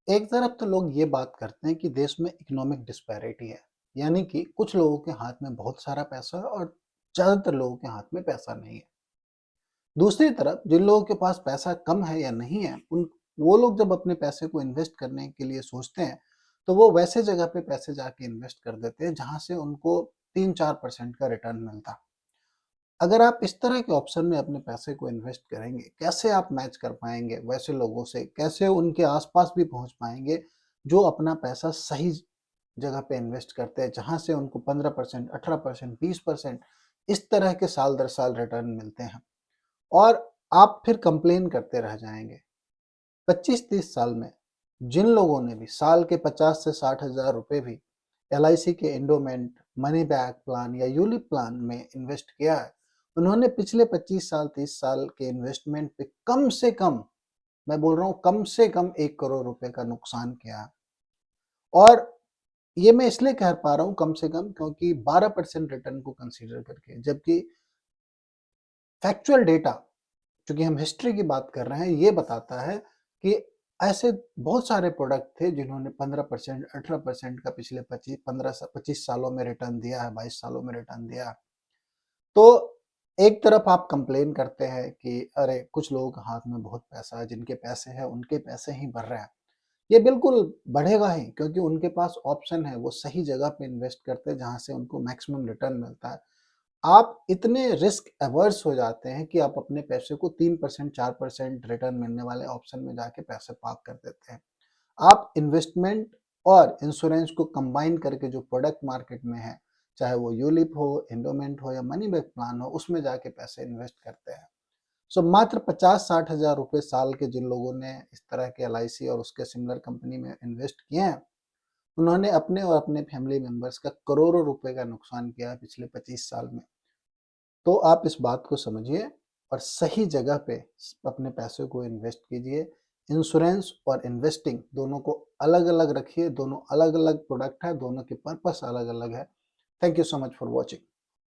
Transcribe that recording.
एक तरफ तो लोग ये बात करते हैं कि देश में इकोनॉमिक डिस्पैरिटी है, यानी कि कुछ लोगों के हाथ में बहुत सारा पैसा है और ज़्यादातर लोगों के हाथ में पैसा नहीं है। दूसरी तरफ जिन लोगों के पास पैसा कम है या नहीं है, उन वो लोग जब अपने पैसे को इन्वेस्ट करने के लिए सोचते हैं, तो वो वैसे जगह पे पैसे जाके इन्वेस्ट कर देते हैं, जहाँ से उनको 3-4% का रिटर्न मिलता। अगर आप इस तरह के ऑप्शन में अपने पैसे को इन्वेस्ट करेंगे, कैसे आप मैच कर पाएँगे वैसे लोगों से? कैसे उनके आस-पास भी पहुँच पाएँगे, जो अपना पैसा सही जगह पे इन्वेस्ट करते हैं, जहाँ से उनको 15%, 18%, 20% इस तरह के साल दर साल रिटर्न मिलते हैं और आप फिर कंप्लेन करते रह जाएँगे। 25-30 साल में जिन लोगों ने भी साल के 50 से 60 हज़ार रुपए भी एलआईसी के एंडोमेंट, मनी बैक प्लान या यूलिप प्लान में इन्वेस्ट किया है, उन्होंने पिछले 25 साल, 30 साल के इन्वेस्टमेंट पे कम से कम, मैं बोल रहा हूँ कम से कम 1 करोड़ रुपए का नुकसान किया है। और ये मैं इसलिए कह पा रहा हूँ कम से कम क्योंकि 12% रिटर्न को कंसीडर करके, जबकि फैक्चुअल डेटा, चूँकि हम हिस्ट्री की बात कर रहे हैं, ये बताता है कि ऐसे बहुत सारे प्रोडक्ट थे जिन्होंने 15%, 18% का पिछले 25 सालों में रिटर्न दिया है, 22 सालों में रिटर्न दिया है। तो एक तरफ आप कंप्लेन करते हैं कि अरे! कुछ लोगों के हाथ में बहुत पैसा है, जिनके पैसे हैं, उनके पैसे ही बढ़ रहे हैं। ये बिल्कुल बढ़ेगा ही क्योंकि उनके पास ऑप्शन है, वो सही जगह पे इन्वेस्ट करते हैं, जहाँ से उनको मैक्सिमम रिटर्न मिलता है। आप इतने रिस्क अवर्स हो जाते हैं कि आप अपने पैसे को 3% 4% रिटर्न मिलने वाले ऑप्शन में जाके पैसे पार्क कर देते हैं। आप इन्वेस्टमेंट और इंश्योरेंस को कंबाइन करके जो प्रोडक्ट मार्केट में है, चाहे वो यूलिप हो, एंडोमेंट हो या मनी बैक प्लान हो, उसमें जाके पैसे इन्वेस्ट करते हैं। सो मात्र 50-60 हज़ार रुपए साल के जिन लोगों ने इस तरह के एलआईसी और उसके सिमिलर कंपनी में इन्वेस्ट किए हैं, उन्होंने अपने और अपने फैमिली मेंबर्स का करोड़ों रुपए का नुकसान किया है पिछले 25 साल में। तो आप इस बात को समझिए और सही जगह पे अपने पैसे को इन्वेस्ट कीजिए। इंश्योरेंस और इन्वेस्टिंग दोनों को अलग-अलग रखिए, दोनों अलग-अलग प्रोडक्ट है, दोनों के पर्पस अलग-अलग है। Thank you so much for watching.